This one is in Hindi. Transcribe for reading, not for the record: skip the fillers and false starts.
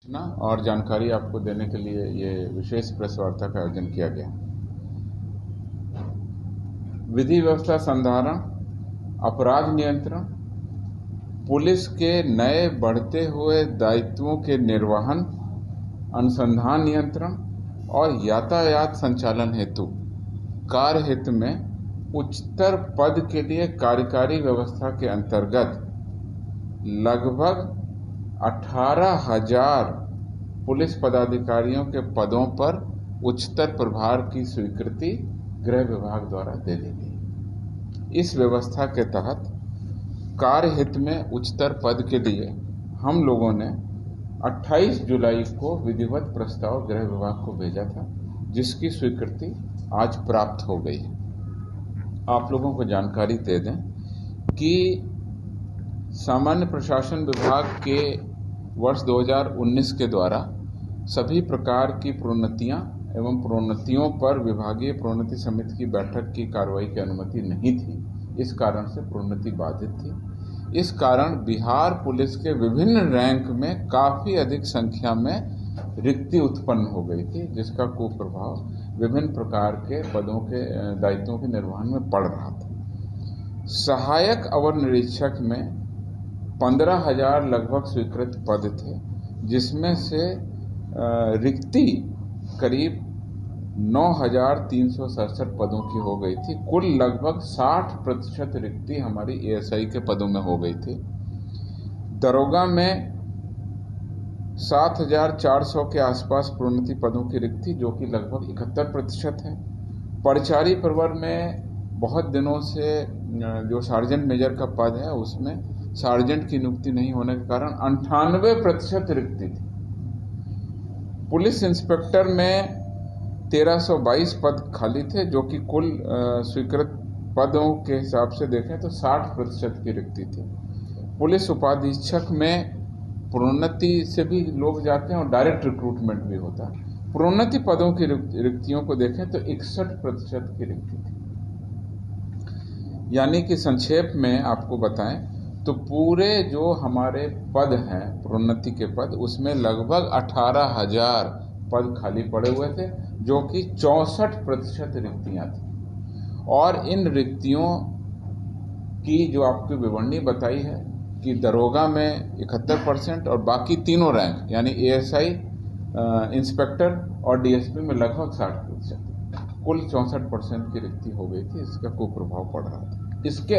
ना और जानकारी आपको देने के लिए ये विशेष प्रेस वार्ता का आयोजन किया गया। विधि व्यवस्था संधारण, अपराध नियंत्रण, पुलिस के नए बढ़ते हुए दायित्वों के निर्वहन, अनुसंधान नियंत्रण और यातायात संचालन हेतु कार्य हित में उच्चतर पद के लिए कार्यकारी व्यवस्था के अंतर्गत लगभग 18,000 पुलिस पदाधिकारियों के पदों पर उच्चतर प्रभार की स्वीकृति गृह विभाग द्वारा दे दी गई। इस व्यवस्था के तहत कार्य हित में उच्चतर पद के लिए हम लोगों ने 28 जुलाई को विधिवत प्रस्ताव गृह विभाग को भेजा था, जिसकी स्वीकृति आज प्राप्त हो गई है। आप लोगों को जानकारी दे दें कि सामान्य प्रशासन विभाग के वर्ष 2019 के द्वारा सभी प्रकार की प्रोन्नतियां एवं प्रोन्नतियों पर विभागीय प्रोन्नति समिति की बैठक की कार्रवाई की अनुमति नहीं थी। इस कारण से प्रोन्नति बाधित थी। इस कारण बिहार पुलिस के विभिन्न रैंक में काफ़ी अधिक संख्या में रिक्ति उत्पन्न हो गई थी, जिसका कुप्रभाव विभिन्न प्रकार के पदों के दायित्वों के निर्वहन में पड़ रहा था। सहायक अवर निरीक्षक में 15,000 लगभग स्वीकृत पद थे, जिसमें से रिक्ति करीब 9,367 पदों की हो गई थी। कुल लगभग 60% रिक्ति हमारी एएसआई के पदों में हो गई थी। दरोगा में 7,400 के आसपास प्रोन्नति पदों की रिक्ति, जो कि लगभग 71% है। परिचारी प्रवर्ग में बहुत दिनों से जो सार्जेंट मेजर का पद है, उसमें सार्जेंट की नियुक्ति नहीं होने के कारण 98% रिक्ति थी। पुलिस इंस्पेक्टर में 1322 पद खाली थे, जो कि कुल स्वीकृत पदों के हिसाब से देखें तो 60% की रिक्ति थी। पुलिस उपाधीक्षक में प्रोन्नति से भी लोग जाते हैं और डायरेक्ट रिक्रूटमेंट भी होता है। प्रोन्नति पदों की रिक्तियों को देखें तो 61% की रिक्ति थी। यानी कि संक्षेप में आपको बताएं तो पूरे जो हमारे पद हैं प्रोन्नति के पद, उसमें लगभग 18,000 पद खाली पड़े हुए थे, जो कि 64% रिक्तियां थी। और इन रिक्तियों की जो आपकी विवरणी बताई है कि दरोगा में 71% और बाकी तीनों रैंक यानी एएसआई, इंस्पेक्टर और डीएसपी में लगभग 60%, कुल 64% की रिक्ति हो गई थी। इसका कुप्रभाव पड़ रहा था। इसके